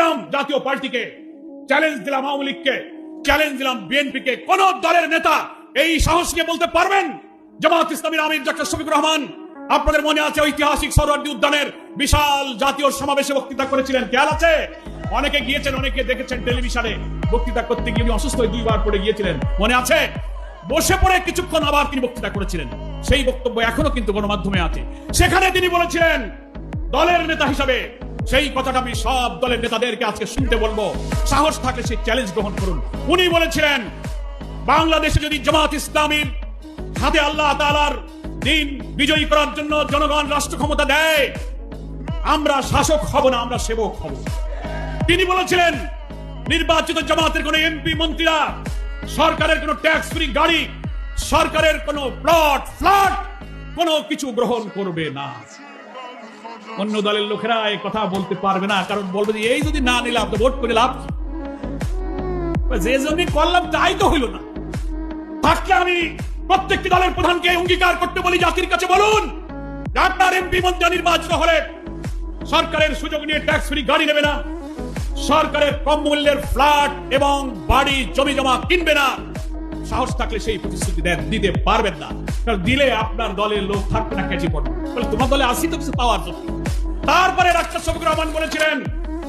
দিলাম জাতীয় পার্টিকে, চ্যালেঞ্জ দিলাম আওয়ামী লীগকে, চ্যালেঞ্জ দিলাম বিএনপিকে। কোন দলের নেতা এই সাহস নিয়ে বলতে পারবেন জামাত ইসলামীর আমির ডক্টর শফিকুর রহমান আপনাদের মনে আছে ঐতিহাসিক সরোয়ার্দী উদ্যানের বিশাল জাতীয় সমাবেশে বক্তৃতা করেছিলেন, খেয়াল আছে? অনেকে গিয়েছেন, অনেকে দেখেছেন টেলিভিশনে। বক্তৃতা করতে গিয়ে উনি অসুস্থ হয়ে 2 বার পড়ে গিয়েছিলেন, মনে আছে? বসে পড়ে কিছুক্ষণ আবার তিনি বক্তৃতা করেছিলেন। সেই বক্তব্য এখনো কিন্তু গণমাধ্যমে আছে। সেখানে তিনি বলেছিলেন দলের নেতা হিসাবে, সেই কথাটা আমি সব দলের নেতাদেরকে আজকে শুনতে বলবো, সাহস থাকলে সেই চ্যালেঞ্জ গ্রহণ করুন। উনি বলেছিলেন বাংলাদেশে যদি জামাত ইসলামীর হাতে আল্লাহ তাআলার দিন বিজয়ী করার জন্য জনগণ রাষ্ট্র ক্ষমতা দেয়, আমরা শাসক হব না, আমরা সেবক হব। তিনি বলেছিলেন নির্বাচিত জামাতের কোন এমপি মন্ত্রীরা সরকারের কোন ট্যাক্স ফ্রি গাড়ি, সরকারের কোন প্লট ফ্ল্যাট কোনো কিছু গ্রহণ করবে না। অন্য দলের লোকেরা এই কথা বলতে পারবে না, কারণ বলবে যে এই যদি না নিলাম তো ভোট করে লাভ, যে জন্য করলাম তাই তো হইল না। থাকলে আমি প্রত্যেকটি দলের প্রধানকে অঙ্গীকার করতে বলি, জাতির কাছে বলুন আপনার এমপি মন্ত্রী নির্বাচিত হলে সরকারের সুযোগ নিয়ে ট্যাক্স ফ্রি গাড়ি নেবে না, সরকারের কম মূল্যের ফ্ল্যাট এবং বাড়ি জমি জমা কিনবে না। সাহস থাকলে সেই প্রতিশ্রুতি দিতে পারবেন না, কারণ দিলে আপনার দলের লোক থাকবে না, কেজি পড়বে। তোমার দলে আসি তো কিছু পাওয়ার জন্য। তারপরে ডাক্তার শফিকুর রহমান বলেছিলেন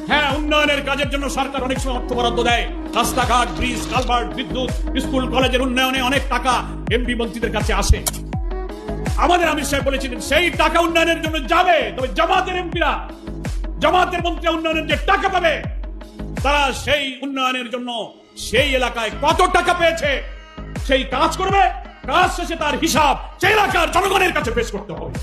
হ্যাঁ, উন্নয়নের কাজের জন্য সরকার অনেক সময় অর্থ বরাদ্দ দেয়, রাস্তাঘাট, ব্রিজ, কালভার্ট, বিদ্যুৎ, স্কুল কলেজের উন্নয়নে অনেক টাকা এমপি মন্ত্রীদের কাছে আসে। আমাদের আমির সাহেব বলেছিলেন সেই টাকা উন্নয়নের জন্য যাবে, তবে জামাতের এমপিরা, জামাতের মন্ত্রী উন্নয়নের যে টাকা পাবে, তারা সেই উন্নয়নের জন্য সেই এলাকায় কত টাকা পেয়েছে সেই কাজ করবে, কাজ শেষে তার হিসাব সেই এলাকার জনগণের কাছে পেশ করতে হবে।